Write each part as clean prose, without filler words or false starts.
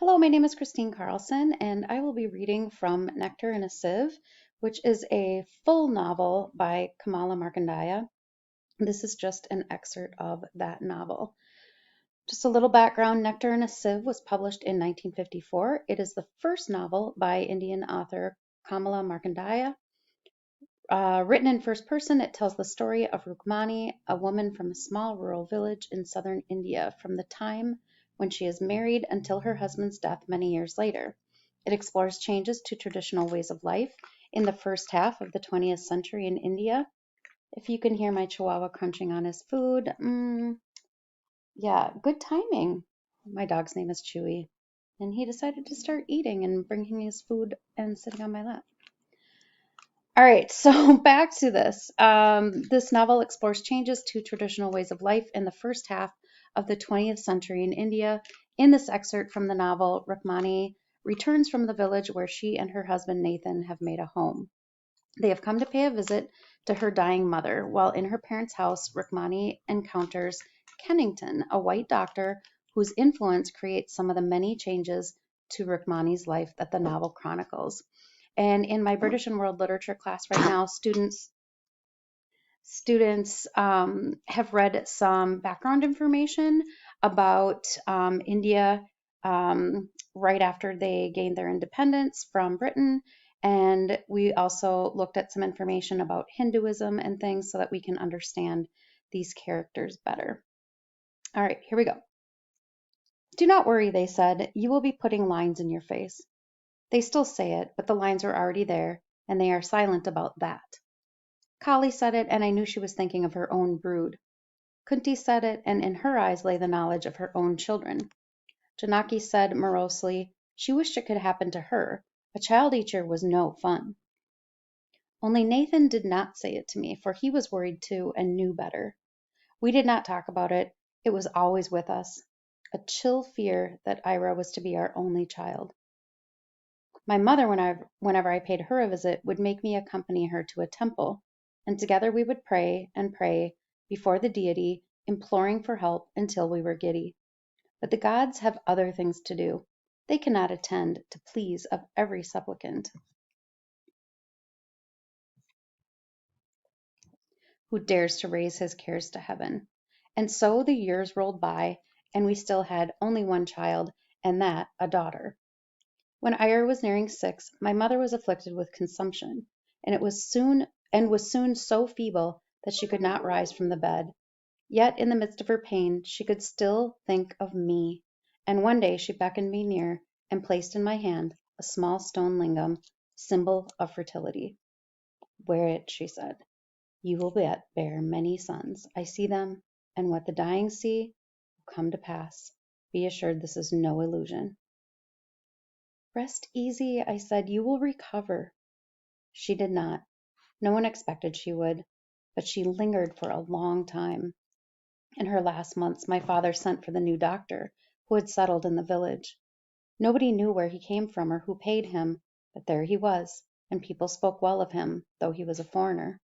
Hello, my name is Christine Carlson, and I will be reading from Nectar in a Sieve, which is a full novel by Kamala Markandeya. This is just an excerpt of that novel. Just a little background, Nectar in a Sieve was published in 1954. It is the first novel by Indian author Kamala Markandeya. Written in first person, it tells the story of Rukmani, a woman from a small rural village in southern India, from the time when she is married until her husband's death many years later. It explores changes to traditional ways of life in the first half of the 20th century in India. If you can hear my chihuahua crunching on his food, yeah, good timing. My dog's name is Chewy, and he decided to start eating and bringing me his food and sitting on my lap. All right, so back to this. This novel explores changes to traditional ways of life in the first half of the 20th century in India. In this excerpt from the novel, Rukmani returns from the village where she and her husband Nathan have made a home. They have come to pay a visit to her dying mother. While in her parents' house, Rukmani encounters Kennington, a white doctor whose influence creates some of the many changes to Rukmani's life that the novel chronicles. And in my British and World Literature class right now, students have read some background information about India right after they gained their independence from Britain. And we also looked at some information about Hinduism and things so that we can understand these characters better. All right, here we go. Do not worry, they said. You will be putting lines in your face. They still say it, but the lines are already there, and they are silent about that. Kali said it, and I knew she was thinking of her own brood. Kunti said it, and in her eyes lay the knowledge of her own children. Janaki said morosely, she wished it could happen to her. A child eater was no fun. Only Nathan did not say it to me, for he was worried too and knew better. We did not talk about it. It was always with us. A chill fear that Ira was to be our only child. My mother, whenever I paid her a visit, would make me accompany her to a temple, and together we would pray and pray before the deity, imploring for help until we were giddy. But the gods have other things to do. They cannot attend to pleas of every supplicant who dares to raise his cares to heaven. And so the years rolled by, and we still had only one child, and that a daughter. When Ira was nearing 6, my mother was afflicted with consumption, and was soon so feeble that she could not rise from the bed. Yet in the midst of her pain she could still think of me, and one day she beckoned me near and placed in my hand a small stone lingam, symbol of fertility. Wear it, she said. You will bear many sons. I see them, and what the dying see will come to pass. Be assured this is no illusion. Rest easy, I said. You will recover. She did not. No one expected she would, but she lingered for a long time. In her last months, my father sent for the new doctor, who had settled in the village. Nobody knew where he came from or who paid him, but there he was, and people spoke well of him, though he was a foreigner.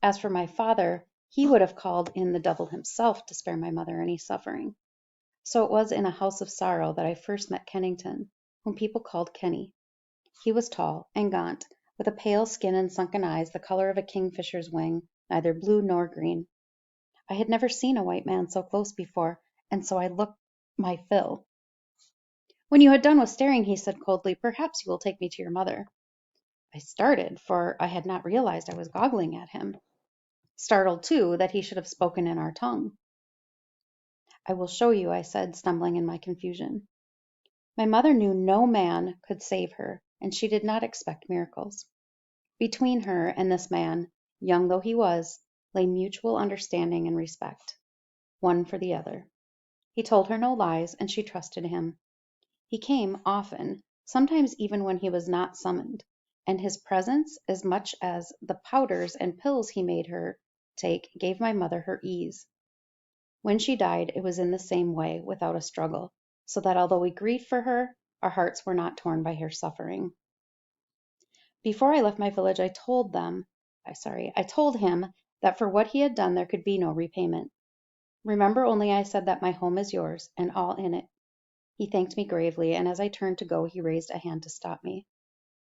As for my father, he would have called in the devil himself to spare my mother any suffering. So it was in a house of sorrow that I first met Kennington, whom people called Kenny. He was tall and gaunt, with a pale skin and sunken eyes the color of a kingfisher's wing, neither blue nor green. I had never seen a white man so close before, and so I looked my fill. When you had done with staring, he said coldly, perhaps you will take me to your mother. I started, for I had not realized I was goggling at him. Startled, too, that he should have spoken in our tongue. I will show you, I said, stumbling in my confusion. My mother knew no man could save her, and she did not expect miracles. Between her and this man, young though he was, lay mutual understanding and respect, one for the other. He told her no lies, and she trusted him. He came often, sometimes even when he was not summoned, and his presence, as much as the powders and pills he made her take, gave my mother her ease. When she died, it was in the same way, without a struggle, so that although we grieved for her, our hearts were not torn by her suffering. Before I left my village, I told him that for what he had done there could be no repayment. Remember only I said that my home is yours, and all in it. He thanked me gravely, and as I turned to go, he raised a hand to stop me.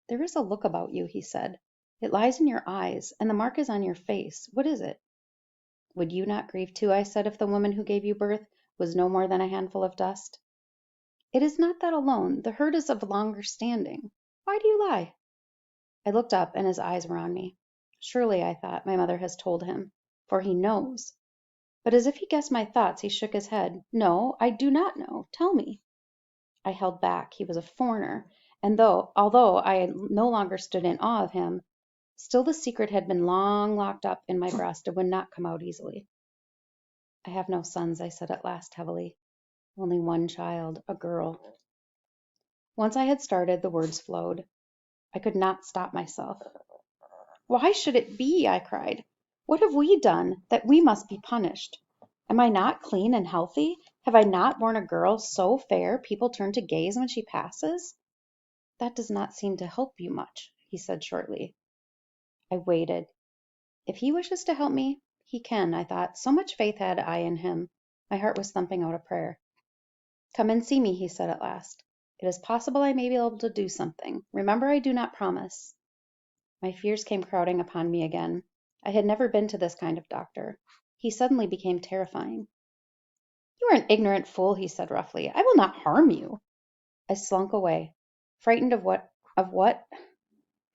There is a look about you, he said. It lies in your eyes, and the mark is on your face. What is it? Would you not grieve too, I said, if the woman who gave you birth was no more than a handful of dust? It is not that alone. The hurt is of longer standing. Why do you lie? I looked up, and his eyes were on me. Surely, I thought, my mother has told him, for he knows. But as if he guessed my thoughts, he shook his head. No, I do not know. Tell me. I held back. He was a foreigner, and although I no longer stood in awe of him, still the secret had been long locked up in my breast and would not come out easily. I have no sons, I said at last heavily. Only one child, a girl. Once I had started, the words flowed. I could not stop myself. Why should it be? I cried. What have we done that we must be punished? Am I not clean and healthy? Have I not borne a girl so fair people turn to gaze when she passes? That does not seem to help you much, he said shortly. I waited. If he wishes to help me, he can, I thought. So much faith had I in him. My heart was thumping out a prayer. Come and see me, he said at last. It is possible I may be able to do something. Remember, I do not promise. My fears came crowding upon me again. I had never been to this kind of doctor. He suddenly became terrifying. You are an ignorant fool, he said roughly. I will not harm you. I slunk away, frightened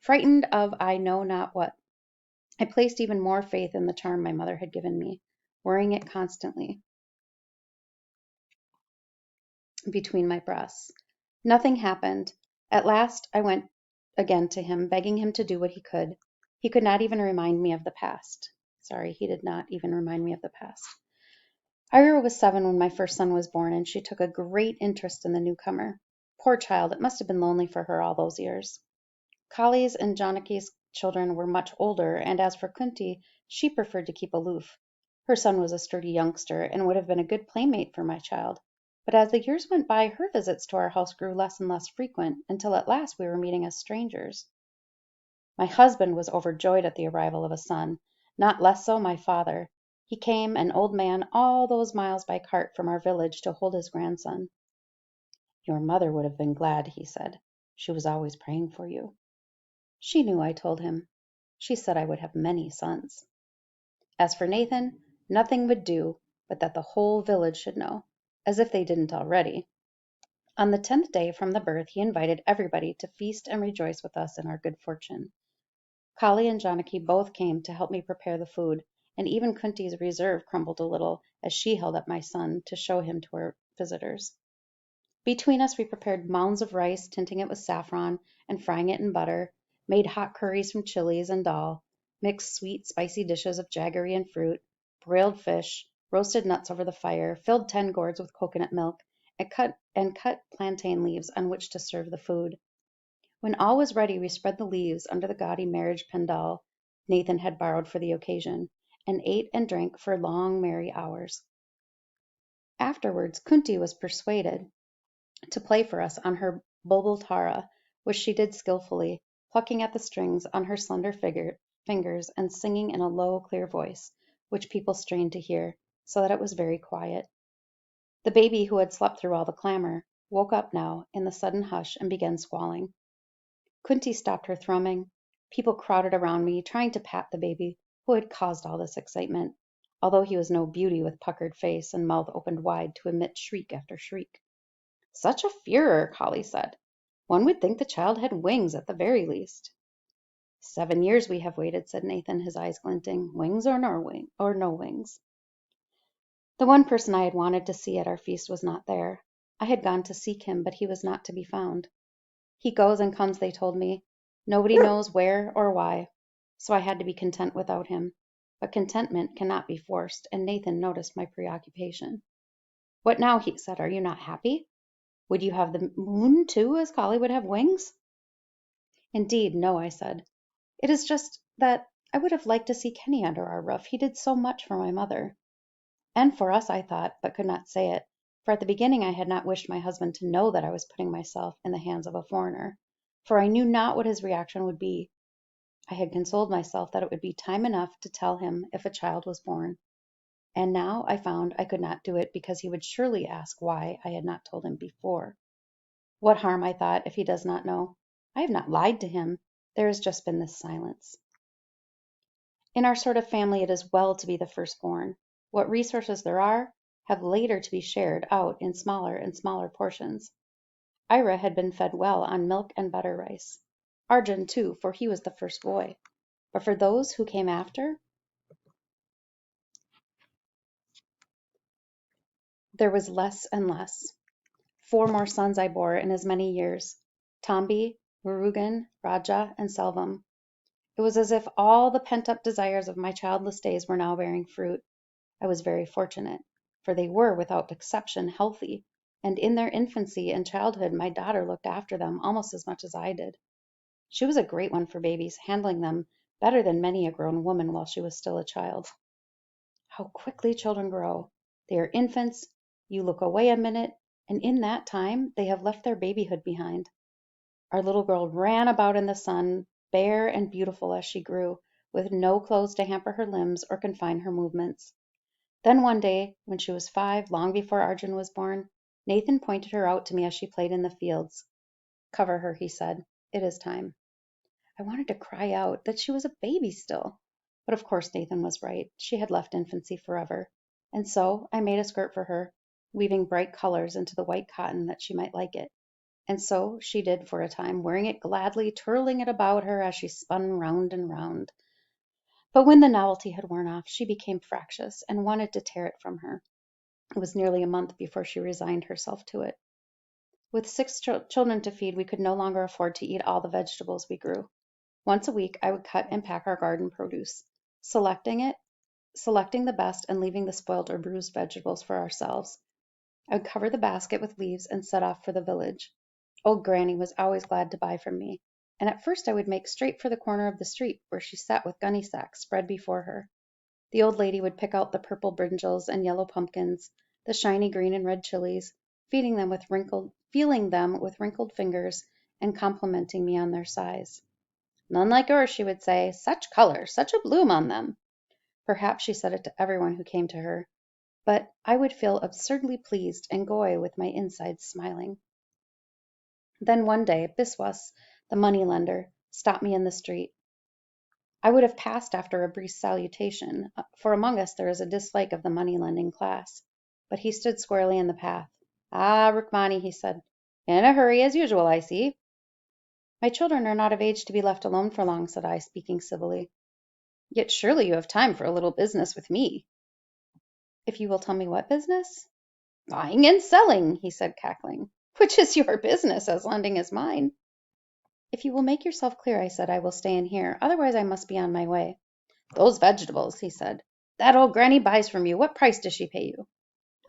frightened of I know not what. I placed even more faith in the charm my mother had given me, wearing it constantly between my breasts. Nothing happened. At last I went again to him, begging him to do what he could. He could not even remind me of the past. Sorry, he did not even remind me of the past. Ira was 7 when my first son was born, and she took a great interest in the newcomer. Poor child, it must have been lonely for her all those years. Kali's and Janaki's children were much older, and as for Kunti, she preferred to keep aloof. Her son was a sturdy youngster, and would have been a good playmate for my child. But as the years went by, her visits to our house grew less and less frequent, until at last we were meeting as strangers. My husband was overjoyed at the arrival of a son, not less so my father. He came, an old man, all those miles by cart from our village to hold his grandson. Your mother would have been glad, he said. She was always praying for you. She knew, I told him. She said I would have many sons. As for Nathan, nothing would do but that the whole village should know, as if they didn't already. On the 10th day from the birth, he invited everybody to feast and rejoice with us in our good fortune. Kali and Janaki both came to help me prepare the food, and even Kunti's reserve crumbled a little as she held up my son to show him to our visitors. Between us we prepared mounds of rice, tinting it with saffron and frying it in butter, made hot curries from chilies and dal, mixed sweet, spicy dishes of jaggery and fruit, broiled fish, roasted nuts over the fire, filled 10 gourds with coconut milk, and cut plantain leaves on which to serve the food. When all was ready, we spread the leaves under the gaudy marriage pandal Nathan had borrowed for the occasion, and ate and drank for long, merry hours. Afterwards, Kunti was persuaded to play for us on her bulbul tara, which she did skillfully, plucking at the strings on her slender fingers and singing in a low, clear voice, which people strained to hear, so that it was very quiet. The baby, who had slept through all the clamor, woke up now in the sudden hush and began squalling. Kunti stopped her thrumming. People crowded around me, trying to pat the baby, who had caused all this excitement, although he was no beauty with puckered face and mouth opened wide to emit shriek after shriek. Such a furor, Kali said. One would think the child had wings at the very least. 7 years we have waited, said Nathan, his eyes glinting. Wings or no wings. The one person I had wanted to see at our feast was not there. I had gone to seek him, but he was not to be found. He goes and comes, they told me. Nobody knows where or why, so I had to be content without him. But contentment cannot be forced, and Nathan noticed my preoccupation. What now, he said, are you not happy? Would you have the moon, too, as Kali would have wings? Indeed, no, I said. It is just that I would have liked to see Kenny under our roof. He did so much for my mother. And for us, I thought, but could not say it, for at the beginning I had not wished my husband to know that I was putting myself in the hands of a foreigner, for I knew not what his reaction would be. I had consoled myself that it would be time enough to tell him if a child was born. And now I found I could not do it because he would surely ask why I had not told him before. What harm, I thought, if he does not know? I have not lied to him. There has just been this silence. In our sort of family, it is well to be the firstborn. What resources there are have later to be shared out in smaller and smaller portions. Ira had been fed well on milk and butter rice. Arjun, too, for he was the first boy. But for those who came after, there was less and less. 4 more sons I bore in as many years: Tambi, Murugan, Raja, and Selvam. It was as if all the pent-up desires of my childless days were now bearing fruit. I was very fortunate, for they were, without exception, healthy, and in their infancy and childhood my daughter looked after them almost as much as I did. She was a great one for babies, handling them better than many a grown woman while she was still a child. How quickly children grow! They are infants, you look away a minute, and in that time they have left their babyhood behind. Our little girl ran about in the sun, bare and beautiful as she grew, with no clothes to hamper her limbs or confine her movements. Then one day, when she was 5, long before Arjun was born, Nathan pointed her out to me as she played in the fields. "Cover her," he said. "It is time." I wanted to cry out that she was a baby still. But of course Nathan was right. She had left infancy forever. And so I made a skirt for her, weaving bright colors into the white cotton that she might like it. And so she did for a time, wearing it gladly, twirling it about her as she spun round and round. But when the novelty had worn off, she became fractious and wanted to tear it from her. It was nearly a month before she resigned herself to it. With 6 children to feed, we could no longer afford to eat all the vegetables we grew. Once a week I would cut and pack our garden produce, selecting the best and leaving the spoilt or bruised vegetables for ourselves. I would cover the basket with leaves and set off for the village. Old Granny was always glad to buy from me, and at first I would make straight for the corner of the street where she sat with gunny sacks spread before her. The old lady would pick out the purple brinjals and yellow pumpkins, the shiny green and red chilies, feeling them with wrinkled fingers and complimenting me on their size. "None like yours," she would say. "Such color, such a bloom on them." Perhaps she said it to everyone who came to her, but I would feel absurdly pleased and go away with my insides smiling. Then one day Biswas, the money lender, stopped me in the street. I would have passed after a brief salutation, for among us there is a dislike of the money lending class. But he stood squarely in the path. "Ah, Rukmani," he said, "in a hurry as usual, I see." "My children are not of age to be left alone for long," said I, speaking civilly. "Yet surely you have time for a little business with me." "If you will tell me what business?" "Buying and selling," he said, cackling. "Which is your business, as lending is mine." "If you will make yourself clear," I said, "I will stay in here. Otherwise I must be on my way." "Those vegetables," he said, "that old granny buys from you, what price does she pay you?"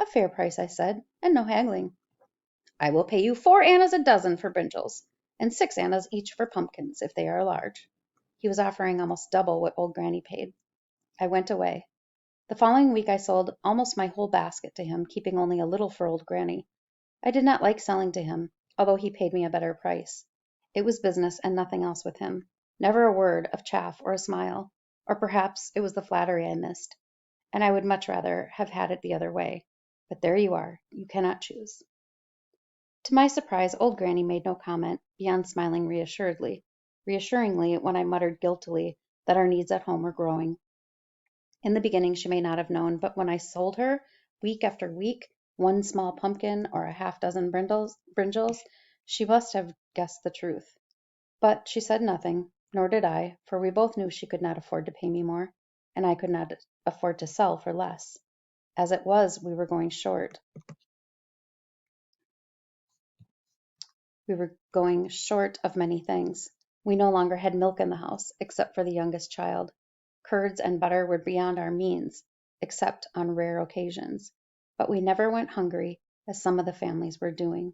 "A fair price," I said, "and no haggling." "I will pay you 4 annas a dozen for brinjals, and 6 annas each for pumpkins, if they are large." He was offering almost double what old granny paid. I went away. The following week I sold almost my whole basket to him, keeping only a little for old granny. I did not like selling to him, although he paid me a better price. It was business and nothing else with him. Never a word of chaff or a smile. Or perhaps it was the flattery I missed, and I would much rather have had it the other way. But there you are. You cannot choose. To my surprise, old granny made no comment, beyond smiling reassuringly when I muttered guiltily that our needs at home were growing. In the beginning she may not have known, but when I sold her, week after week, 1 small pumpkin or a half-dozen brinjals, she must have guessed the truth. But she said nothing, nor did I, for we both knew she could not afford to pay me more, and I could not afford to sell for less. As it was, we were going short. We were going short of many things. We no longer had milk in the house, except for the youngest child. Curds and butter were beyond our means, except on rare occasions. But we never went hungry, as some of the families were doing.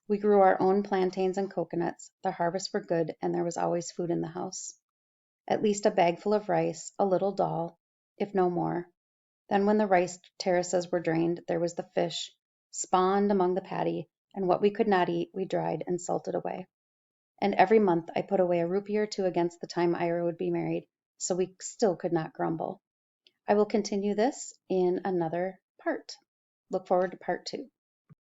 We grew our own plantains and coconuts, the harvests were good, and there was always food in the house. At least a bagful of rice, a little dal, if no more. Then when the rice terraces were drained, there was the fish, spawned among the paddy, and what we could not eat we dried and salted away. And every month I put away a rupee or 2 against the time Ira would be married, so we still could not grumble. I will continue this in another part. Look forward to part 2.